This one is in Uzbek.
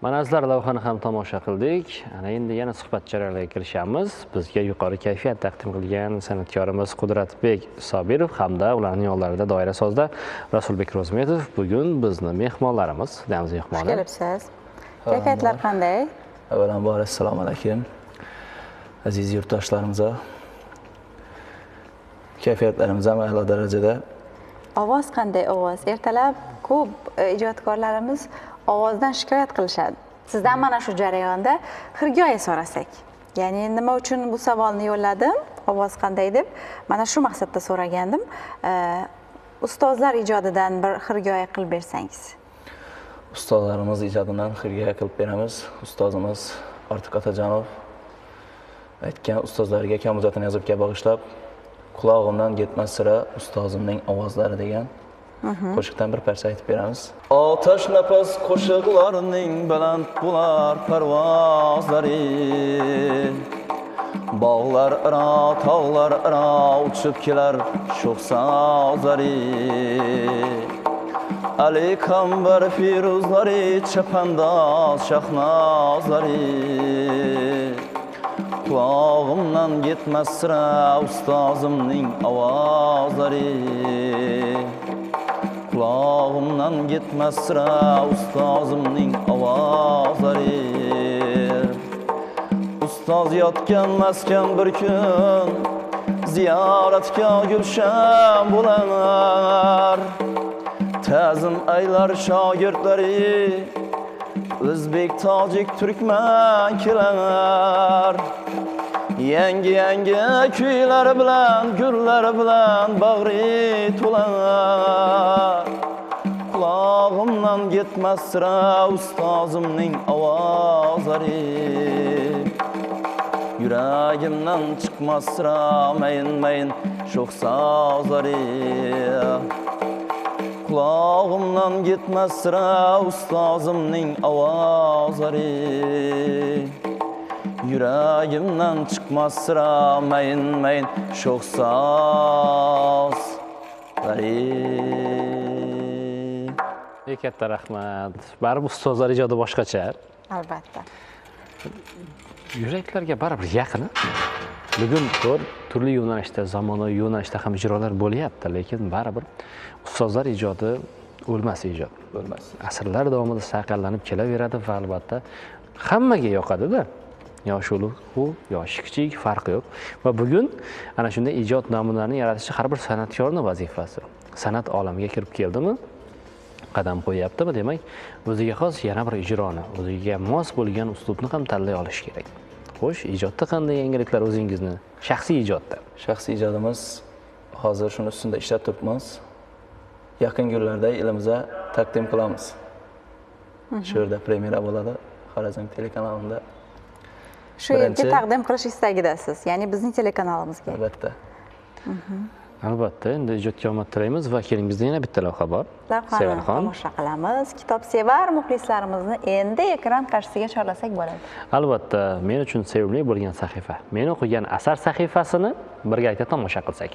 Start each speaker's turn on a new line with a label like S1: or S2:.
S1: Manazlar lavhani ham tomosha qildik. Ana endi yana suhbat jarayoniga kirishamiz. Bizga yuqori kayfiyat taqdim qilgan san'atkorimiz Qudratbek Sobirov hamda ularning yonlarida doira sozda Rasulbek Ro'zmetov bugun bizni mehmonlarimiz. Damiz mehmoni.
S2: Xush kelibsiz. Kayfiyatlar qanday?
S3: Avvalambor assalomu alaykum. Aziz yurtdoshlarimiz. Kayfiyatlarimiz ham a'lo darajada.
S2: Ovoz qanday ovoz? Ertalab ko'p ijodkorlarimiz ovozdan shikoyat qilishadi. Sizdan mana shu jarayonda xirgoyi so'rasak. Ya'ni nima uchun bu savolni yo'lladim? Ovoz qanday deb mana shu maqsadda so'ragandim. Ustozlar ijodidan bir xirgoyi qilib bersangiz.
S3: Ustozlarimiz ijodidan xirgoyi qilib beramiz. Ustozimiz Ortiq Otajonov aytgan ustozlarga kamuzatini yozibga bag'ishlab qulog'imdan ketmas sira ustozimning ovozlari degan qo'shiqdan bir parcha aytib beramiz. Otash nafas qo'shiqlarning baland bo'lar parvozlari, bog'lar aro, tog'lar aro uchib kelar sho'x sozlari. Ali Kambar firuzlari, chapandoz shahnozlari. Qulog'imdan ketmas sira ustozimning ovozlari. Qulog'imdan ketmas sira ustozimning ovozlari. Ustoz yotgan maskan bir kun ziyoratga gulshan bo'lar. Ta'zim aylar shogirdlari, o'zbek, tojik, turkman kelar. Yangi kuylar bilan, gullar bilan bag'ri to'lar. Qulog'imdan ketmas sira ustozimning ovozlari. Yuragimdan chiqmas sira mayin sho'x sozlari. Qulog'imdan ketmas sira ustozimning ovozlari. Yuragimdan chiqmas sira mayin sho'x sozlari.
S1: Katta rahmat. Baribir ustozlar ijodi boshqacha.
S2: Albatta.
S1: Yuraklarga baribir yaqin. Bugun turli yo'nalishda, zamonaviy yo'nalishda ham ijrolar bo'lyapti, lekin baribir ustozlar ijodi o'lmas ijod.
S3: Bo'lmas.
S1: Asrlar davomida saqlanib kelaveradi va albatta hammaga yoqadi-da. Yosh ulug', yosh kichik farqi yo'q. Va bugun ana shunday ijod namunalarini yaratish har bir san'atkorning vazifasi. San'at olamiga kirib keldimi? Qadam qo'yaptimi? Demak, o'ziga xos yana bir ijroni, o'ziga mos bo'lgan uslubni ham tanlay olish kerak. Xo'sh, ijodda qanday yangiliklar o'zingizni? Shaxsiy ijodda.
S3: Shaxsiy ijodimiz hozir shuni ustida ishlab turibmiz. Yaqin kunlarda elimizga taqdim qilamiz. Shu yerda premyera bo'ladi, Xorazm telekanalida.
S2: Shu yerga taqdim qilish istagidasiz, ya'ni bizning telekanalimizga.
S3: Albatta.
S1: Albatta, endi ijodga omad tilaymiz va kelingizda yana bitta lavha bor.
S2: Lavhani tomosha qilamiz. Kitobsevar muxlislarimizni endi ekran qarshisiga chorlasak bo'ladi.
S1: Albatta, men uchun sevimli bo'lgan sahifa. Men o'qigan asar sahifasini birgalikda tomosha qilsak.